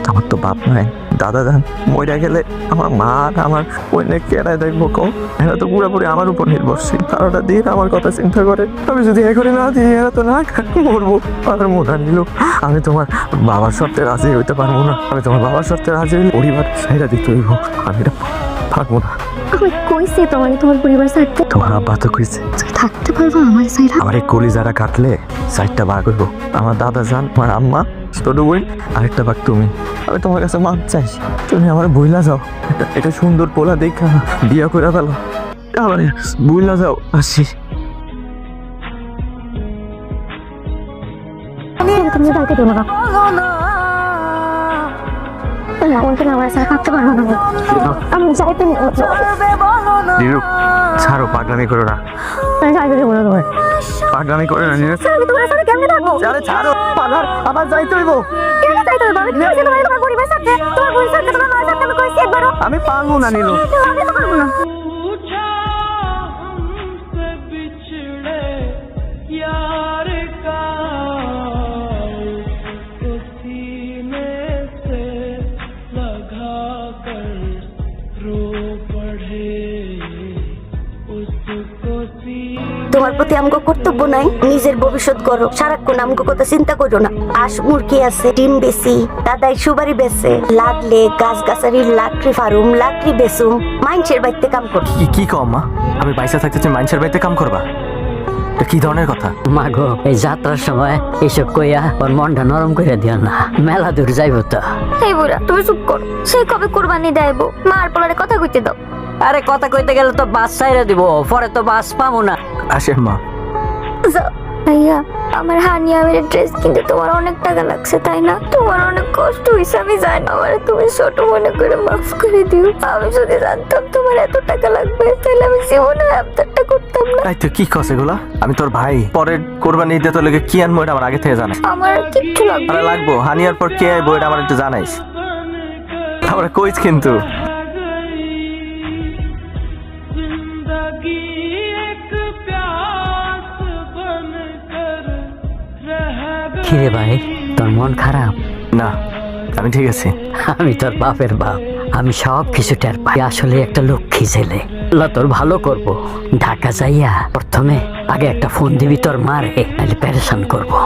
আমার তো বাপ নাই, দাদা যান মইরা গেলে আমার মা আর আমার বোনে কেড়ায় দেখবো কম। এরা তো পুরোপুরি আমার উপর নির্ভরশীল। সারাটা দিন আমার কথা চিন্তা করে। আমি যদি এ করে না দিই এরা তো না মরবো। আর মোটা নিল, আমি তোমার বাবার শর্তে রাজি হইতে পারবো না। আমি তোমার বাবার শর্তে রাজি হইলে পরিবার সাইরা দিতে হইব। আমি এটা পারবো না। আমি কইছি তোমার পরিবার সাথে তোমার আব্বা তো কইছে থাকতে পারবো আমার সাইরা। আমার এই কলিজারা কাটলে সাইডটা ভাগ হইব। আমার দাদা যান, আমার আম্মা, ছোট বোন, আরেকটা ভাগ তুমি। আমি তোমার কাছে মাপ চাই, তুমি আমার বইলা যাও। এটা সুন্দর পোলা দেখা বিয়া করে ফেলো। আমার বইলা যাও। আসি। তুমি কালকে দিও না আমার সাথে থাকতে পারবো না। আমি যাইতে দিলু ছাড়ো, পাগলামি করো না। পাগলামি করে না নিরু। আমি তোমার সাথে কেমনে থাকবো? আরে ছাড়ো, আবার যাইতে হইব। কেমনে যাইতে হবে? আমি কইছি তোমার পরিবার সাথে, তোমার বোন সাথে, তোমার মার সাথে আমি কইছি একবারও। আমি পারবো না নিলু। আমি তো পারবো না। তোমার প্রতি আমগো কর্তব্য নাই? নিজের ভবিষ্যৎ করো, সারাক্ষণ আমগো কথা চিন্তা করো না। আশ মুরগি আছে, ডিম বেশি, দাদাই সুবারি বেছে, লাগলে গাছ গাছারির লাকড়ি ফারুম, লাকড়ি বেসুম, মাইনসের বাড়িতে কাম করো। কি কম মা? আমি বাইসা থাকতে তুমি মানুষের বাড়িতে কাম করবা? এটা কি ধরনের কথা? মাগো, এই যাত্রার সময় এইসব কইয়া ওর মনটা নরম করে দিও না। মেলা দূর যাইব তো। এই বুড়া তুমি চুপ করো। সেই কবে কোরবানি দেবো? মার পোলারে কথা কইতে দাও। আরে কথা কইতে গেলে তো বাস ছাইরা দিব, পরে তো বাস পাবো না। আসেন মা। ভাইয়া, আমার হানিয়ামের ড্রেস কিনতে তোমার অনেক টাকা লাগছে তাই না? তোমার অনেক কষ্ট হয়েছে আমি জানি। আমার তুমি ছোট মনে করে মাফ করে দিও। আমি যদি জানতাম তোমার এত টাকা লাগবে তাহলে আমি জীবনে আবদারটা করতাম না। তাই তো কি কস এগুলা? আমি তোর ভাই, পরের কোরবানি দিতে তোর লেগে কি আনবো এটা আমার আগে থেকে জানাস। আমার কিচ্ছু লাগবে আরে লাগবো, হানিয়ার পর কে আইবো এটা আমার একটু জানাইস। আমরা কইস কিন্তু। কিরে ভাই, তোর মন খারাপ? না, আমি ঠিক আছি। আমি তোর বাপের বাপ, আমি সব কিছু টের পাই। আসলে একটা লক্ষ্মী ছেলে। আল্লাহ তোর ভালো করব। ঢাকা যাইয়া প্রথমে আগে একটা ফোন দিবি তোর মারে, নাহলে পেরেশান করবো।